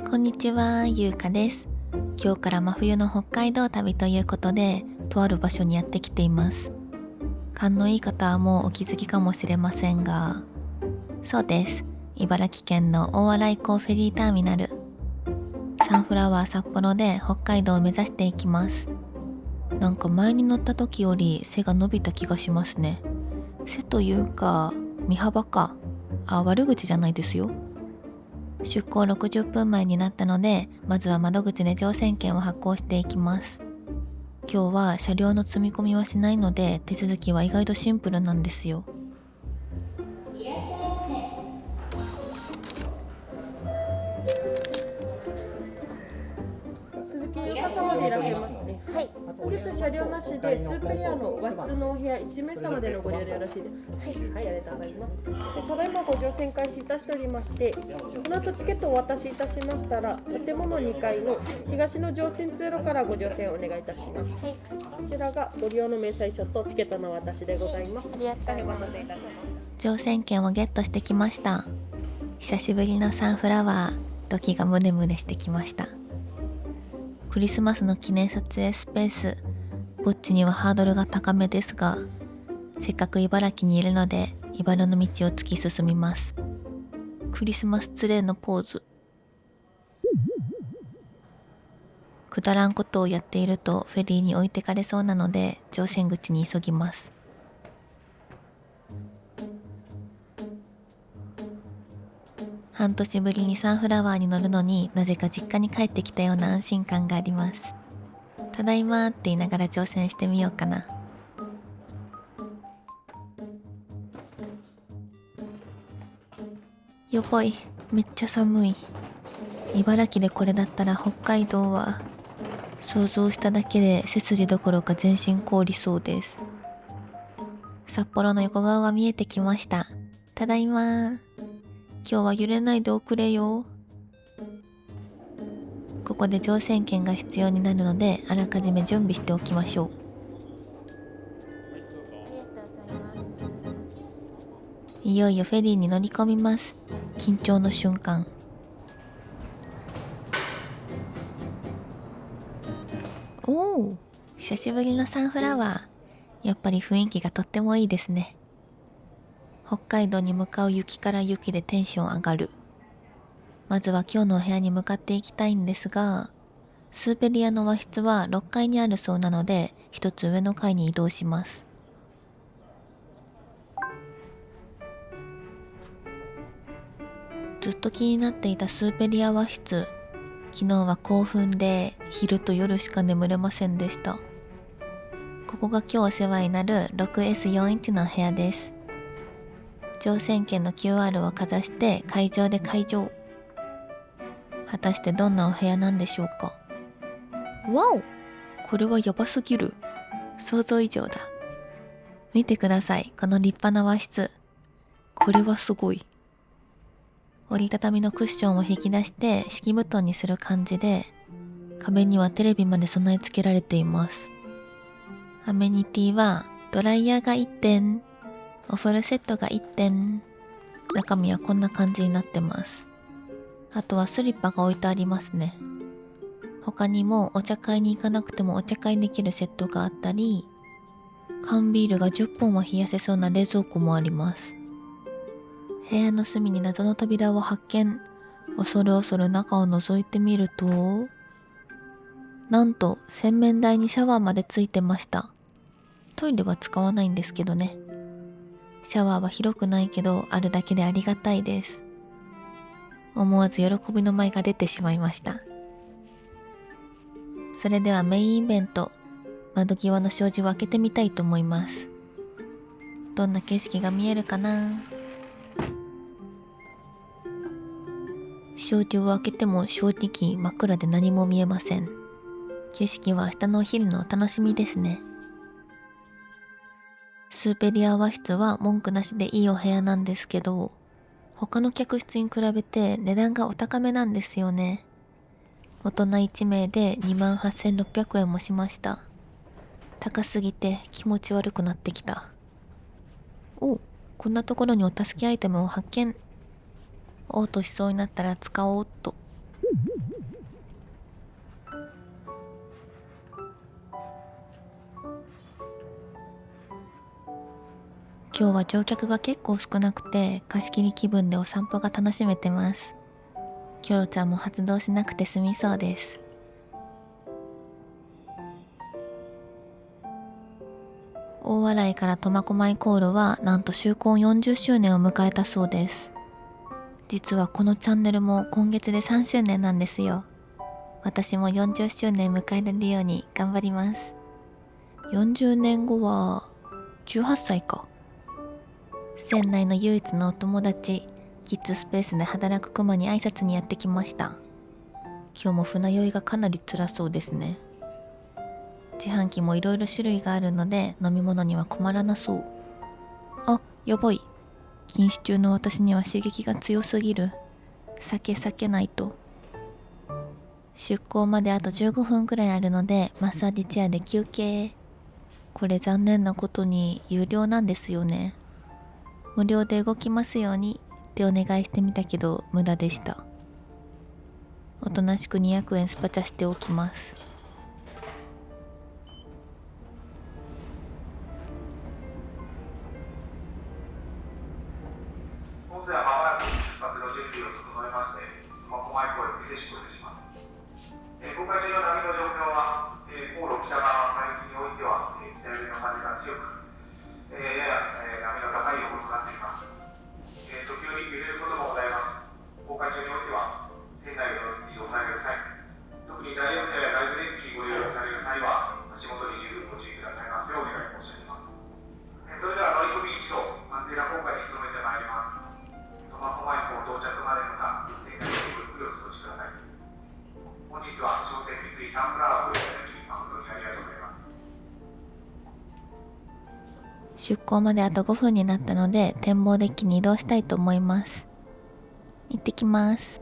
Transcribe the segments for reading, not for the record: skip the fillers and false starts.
こんにちは、ゆうかです。今日から真冬の北海道旅ということで、とある場所にやってきています。勘のいい方はもうお気づきかもしれませんが、そうです。茨城県の大洗港フェリーターミナル。サンフラワー札幌で北海道を目指していきます。なんか前に乗った時より背が伸びた気がしますね。背というか、身幅か。悪口じゃないですよ。出港60分前になったので、まずは窓口で乗船券を発行していきます。今日は車両の積み込みはしないので、手続きは意外とシンプルなんですよ。いらっしゃいませ。鈴木優香様でいらっしゃいますね。はい。本日車両なしでスーペリアの和室のお部屋1名様でのご利用でよろしいですか。はい、ありがとうございます。ただいまご乗船開始いたしておりまして、この後チケットをお渡しいたしましたら、建物2階の東の乗船通路からご乗船をお願いいたします。はい。こちらがご利用の明細書とチケットのお渡しでございます。ありがとうございます。乗船券をゲットしてきました。久しぶりのサンフラワー、ドキがムネムネしてきました。クリスマスの記念撮影スペース、ぼっちにはハードルが高めですが、せっかく茨城にいるので、茨の道を突き進みます。クリスマスツレーのポーズ。くだらんことをやっているとフェリーに置いてかれそうなので、乗船口に急ぎます。半年ぶりにサンフラワーに乗るのになぜか実家に帰ってきたような安心感があります。ただいまって言いながら挑戦してみようかな。やばい、めっちゃ寒い。茨城でこれだったら北海道は想像しただけで背筋どころか全身凍りそうです。札幌の横顔が見えてきました。ただいま。今日は揺れないでおくれよ。ここで乗船券が必要になるので、あらかじめ準備しておきましょう。ありがとうございます。いよいよフェリーに乗り込みます。緊張の瞬間。おお、久しぶりのサンフラワー。やっぱり雰囲気がとってもいいですね。北海道に向かう雪から雪でテンション上がる。まずは今日のお部屋に向かっていきたいんですが、スーペリアの和室は6階にあるそうなので、一つ上の階に移動します。ずっと気になっていたスーペリア和室。昨日は興奮で昼と夜しか眠れませんでした。ここが今日お世話になる 6S41 の部屋です。乗船券の QR をかざして会場で開場。果たしてどんなお部屋なんでしょうか。わお、これはやばすぎる。想像以上だ。見てください、この立派な和室。これはすごい。折りたたみのクッションを引き出して敷布団にする感じで、壁にはテレビまで備え付けられています。アメニティはドライヤーが1点、お風呂セットが1点、中身はこんな感じになってます。あとはスリッパが置いてありますね。他にもお茶会に行かなくてもお茶会できるセットがあったり、缶ビールが10本は冷やせそうな冷蔵庫もあります。部屋の隅に謎の扉を発見。恐る恐る中を覗いてみると、なんと洗面台にシャワーまでついてました。トイレは使わないんですけどね。シャワーは広くないけどあるだけでありがたいです。思わず喜びの舞が出てしまいました。それではメインイベント、窓際の障子を開けてみたいと思います。どんな景色が見えるかな。障子を開けても正直真っ暗で何も見えません。景色は明日のお昼のお楽しみですね。スーペリア和室は文句なしでいいお部屋なんですけど、他の客室に比べて値段がお高めなんですよね。大人1名で28,600円もしました。高すぎて気持ち悪くなってきた。お、こんなところにお助けアイテムを発見。嘔吐しそうになったら使おうっと。今日は乗客が結構少なくて貸し切り気分でお散歩が楽しめてます。キョロちゃんも発動しなくて済みそうです。大洗から苫小牧航路はなんと就航40周年を迎えたそうです。実はこのチャンネルも今月で3周年なんですよ。私も40周年迎えられるように頑張ります。40年後は18歳か。船内の唯一のお友達、キッズスペースで働くクマに挨拶にやってきました。今日も船酔いがかなり辛そうですね。自販機もいろいろ種類があるので飲み物には困らなそう。あ、やばい。禁酒中の私には刺激が強すぎる。避けないと。出港まであと15分くらいあるのでマッサージチェアで休憩。これ残念なことに有料なんですよね。無料で動きますようにってお願いしてみたけど無駄でした。おとなしく200円スパチャしておきます。本日はまもなく出発の準備を整えまして、苫小牧港へ停止港いたします。航海中の波の状況は、航路北側海域においては、北寄りの風が強く、やや波の高い横となっています。時折揺れることもございます。航海中においては、船内でのスピードを下げる際、特に第4車や外ブレーキご利用される際は、足元に十分ご注意くださいますようお願い申し上げます。それでは乗り込み一度、安全な航海に努めてまいります。苫小牧港到着までの間、船内でごゆっくりお過ごしください。本日は商船三井サンプラワーをご利用いただき、誠にありがとうございます。出港まであと5分になったので展望デッキに移動したいと思います。行ってきます。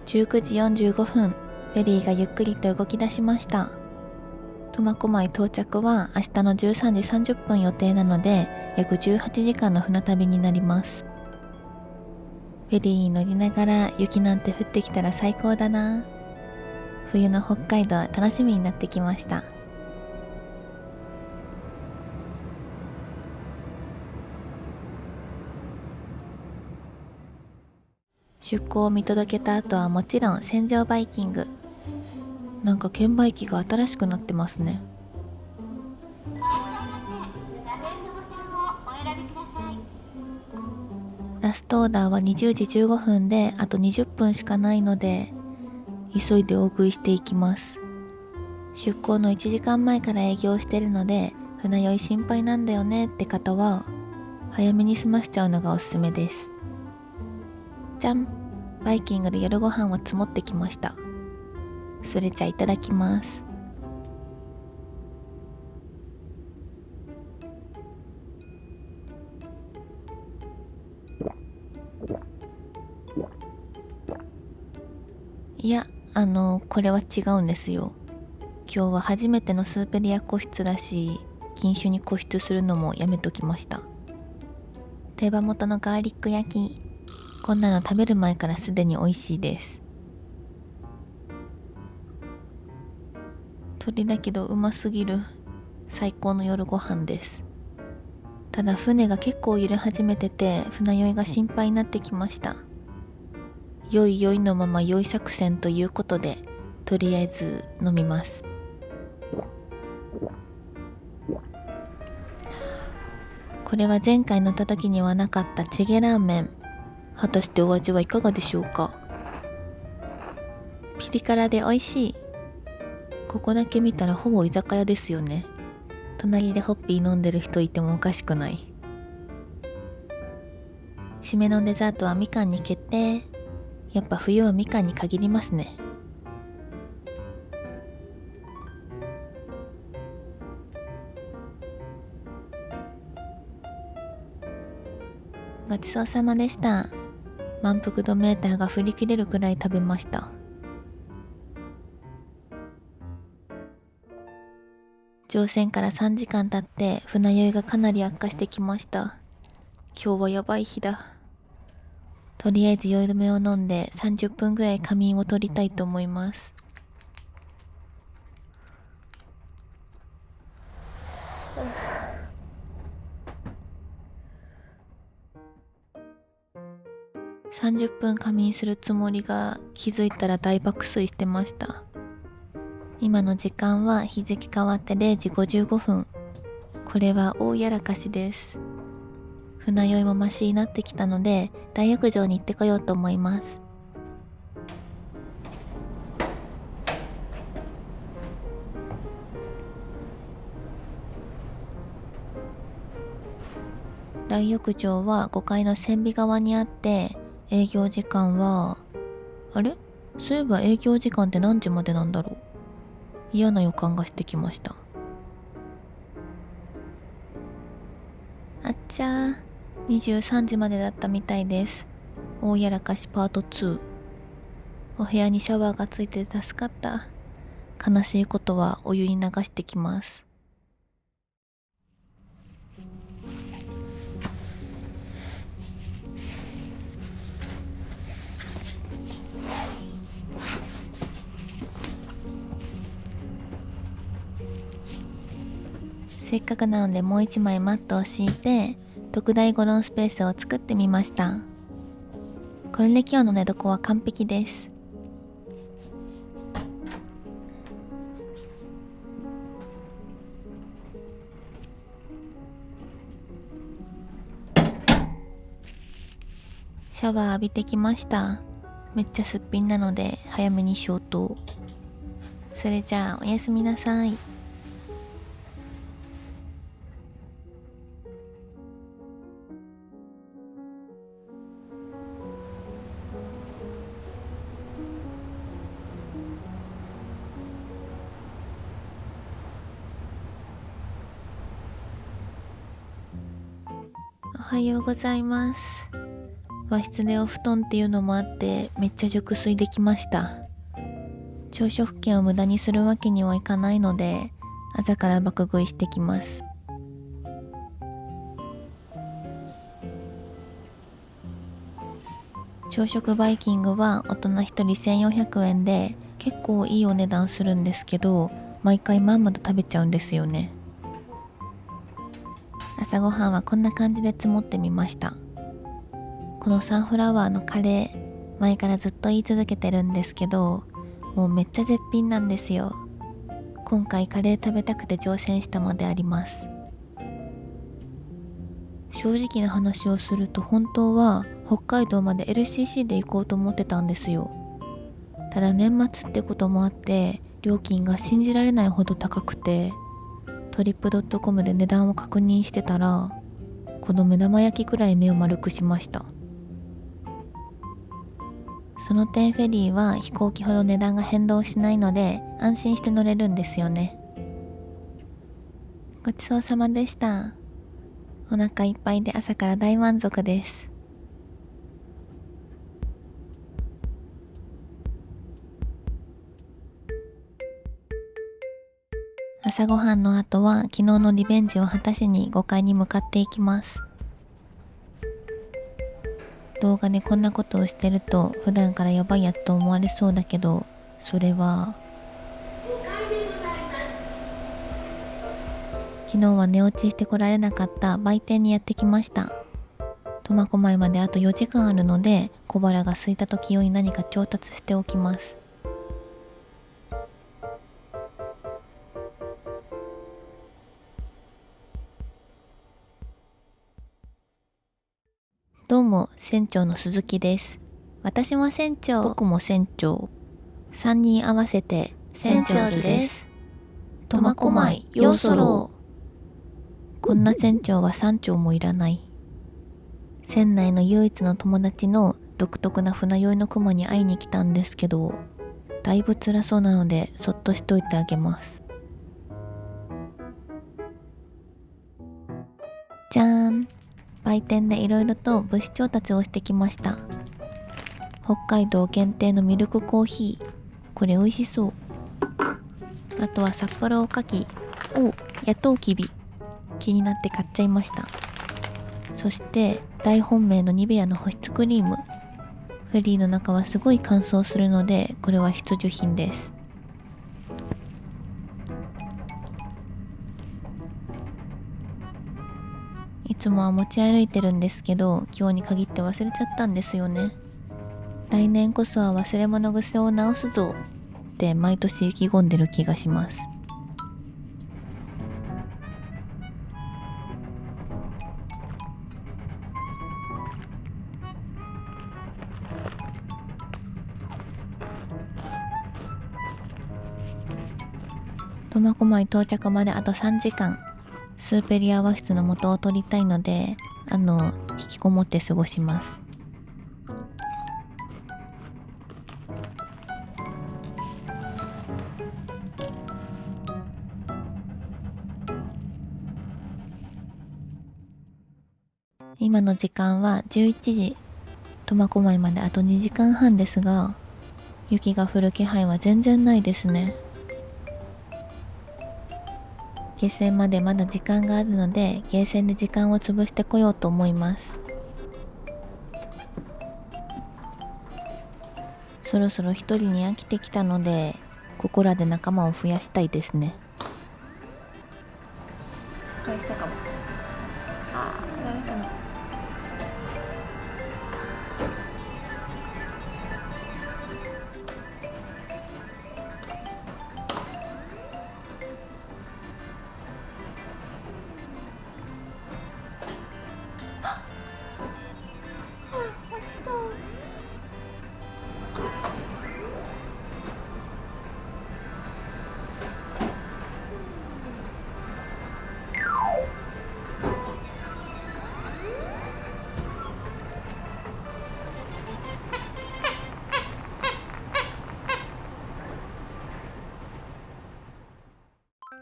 19時45分、フェリーがゆっくりと動き出しました。苫小牧到着は明日の13時30分予定なので約18時間の船旅になります。フェリーに乗りながら雪なんて降ってきたら最高だな。冬の北海道楽しみになってきました。出港を見届けた後はもちろん船上バイキング。なんか券売機が新しくなってますね。ラストオーダーは20時15分であと20分しかないので急いで大食いしていきます。出港の1時間前から営業してるので船酔い心配なんだよねって方は早めに済ませちゃうのがおすすめです。じゃん、バイキングで夜ご飯は積もってきました。それじゃいただきます。いや、これは違うんですよ。今日は初めてのスーペリア個室だし、禁酒に固執するのもやめときました。手羽元のガーリック焼き、こんなの食べる前からすでに美味しいです。鳥だけどうますぎる。最高の夜ご飯です。ただ船が結構揺れ始めてて船酔いが心配になってきました。酔い酔いのまま酔い作戦ということでとりあえず飲みます。これは前回乗った時にはなかったチゲラーメン。果たしてお味はいかがでしょうか。ピリ辛で美味しい。ここだけ見たらほぼ居酒屋ですよね。隣でホッピー飲んでる人いてもおかしくない。締めのデザートはみかんに決定。やっぱ冬はみかんに限りますね。ごちそうさまでした。満腹度メーターが振り切れるくらい食べました。乗船から3時間経って船酔いがかなり悪化してきました。今日はやばい日だ。とりあえず酔い止めを飲んで30分ぐらい仮眠を取りたいと思います。30分仮眠するつもりが気づいたら大爆睡してました。今の時間は日付変わって0時55分。これは大やらかしです。船酔いもマシになってきたので大浴場に行ってこようと思います。大浴場は5階の船尾側にあって、営業時間はあれ？そういえば営業時間って何時までなんだろう。嫌な予感がしてきました。あっちゃー、23時までだったみたいです。大やらかしパート2。お部屋にシャワーがついてて助かった。悲しいことはお湯に流してきます。せっかくなのでもう一枚マットを敷いて特大ゴロンスペースを作ってみました。これで今日の寝床は完璧です。シャワー浴びてきました。めっちゃすっぴんなので早めに消灯。それじゃあおやすみなさい。おはようございます。和室でお布団っていうのもあってめっちゃ熟睡できました。朝食券を無駄にするわけにはいかないので朝から爆食いしてきます。朝食バイキングは大人1人1400円で結構いいお値段するんですけど、毎回まんまと食べちゃうんですよね。朝ごはんはこんな感じで積もってみました。このサンフラワーのカレー、前からずっと言い続けてるんですけど、もうめっちゃ絶品なんですよ。今回カレー食べたくて乗船したまであります。正直な話をすると本当は北海道まで LCC で行こうと思ってたんですよ。ただ年末ってこともあって料金が信じられないほど高くて、トリップドットコムで値段を確認してたらこの目玉焼きくらい目を丸くしました。その点フェリーは飛行機ほど値段が変動しないので安心して乗れるんですよね。ごちそうさまでした。お腹いっぱいで朝から大満足です。朝ごはんの後は昨日のリベンジを果たしに5階に向かっていきます。動画でこんなことをしてると普段からやばいやつと思われそうだけど、それは昨日は寝落ちしてこられなかった売店にやってきました。苫小牧まであと4時間あるので小腹が空いた時用に何か調達しておきます。どうも、船長の鈴木です。私も船長。僕も船長。3人合わせて船長図です。苫小牧ようそろう。こんな船長は3長もいらない。船内の唯一の友達の独特な船酔いのクマに会いに来たんですけど、だいぶ辛そうなのでそっとしといてあげます。じゃーん。売店でいろいろと物資調達をしてきました。北海道限定のミルクコーヒー、これ美味しそう。あとは札幌おかき、お、ヤトウキビ。気になって買っちゃいました。そして大本命のニベアの保湿クリーム。フェリーの中はすごい乾燥するので、これは必需品です。いつもは持ち歩いてるんですけど、今日に限って忘れちゃったんですよね。来年こそは忘れ物癖を直すぞって毎年意気込んでる気がします。苫小牧到着まであと3時間。スーペリア和室の元を取りたいので、引きこもって過ごします。今の時間は11時。苫小牧まであと2時間半ですが、雪が降る気配は全然ないですね。ゲーセンまでまだ時間があるので、ゲーセンで時間を潰してこようと思います。そろそろ一人に飽きてきたので、ここらで仲間を増やしたいですね。失敗したかも。ああ、ダメかな。落ちそう。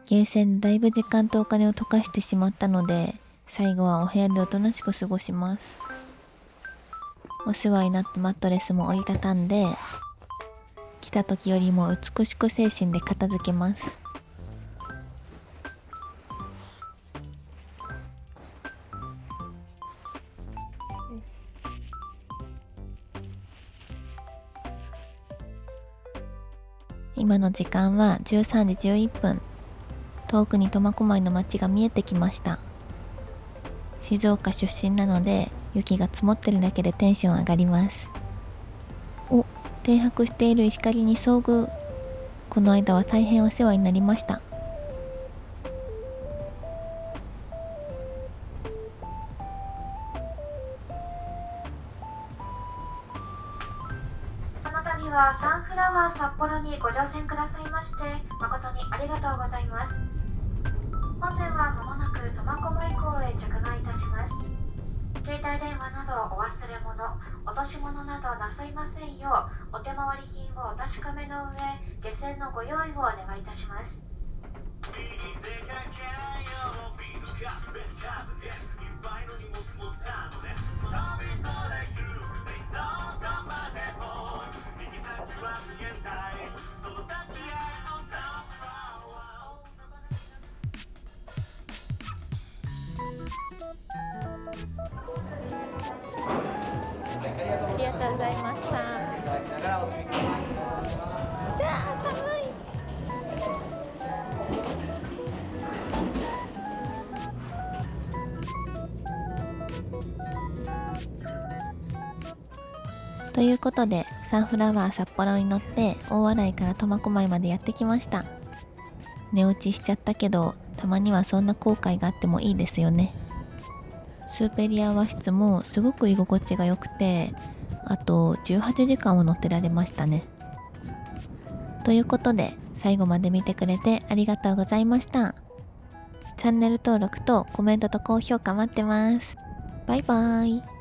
ゲーセンでだいぶ時間とお金を溶かしてしまったので、最後はお部屋でおとなしく過ごします。お世話になったマットレスも折りたたんで、来た時よりも美しく精神で片付けます。よし。今の時間は13時11分。遠くに苫小牧の街が見えてきました。静岡出身なので、雪が積もってるだけでテンション上がります。お、停泊している石狩に遭遇。この間は大変お世話になりました。この度はサンフラワー札幌にご乗船くださいまして誠にありがとうございます。本船はまもなく苫小牧港へ着岸いたします。携帯電話などお忘れ物、落とし物などなさいませんようお手回り品をお確かめの上、下船のご用意をお願いいたします。ありがとうございました。寒い。ということで、サンフラワー札幌に乗って大洗から苫小牧までやってきました。寝落ちしちゃったけど、たまにはそんな後悔があってもいいですよね。スーペリア和室もすごく居心地が良くて、あと18時間を乗ってられましたね。ということで、最後まで見てくれてありがとうございました。チャンネル登録とコメントと高評価待ってます。バイバーイ。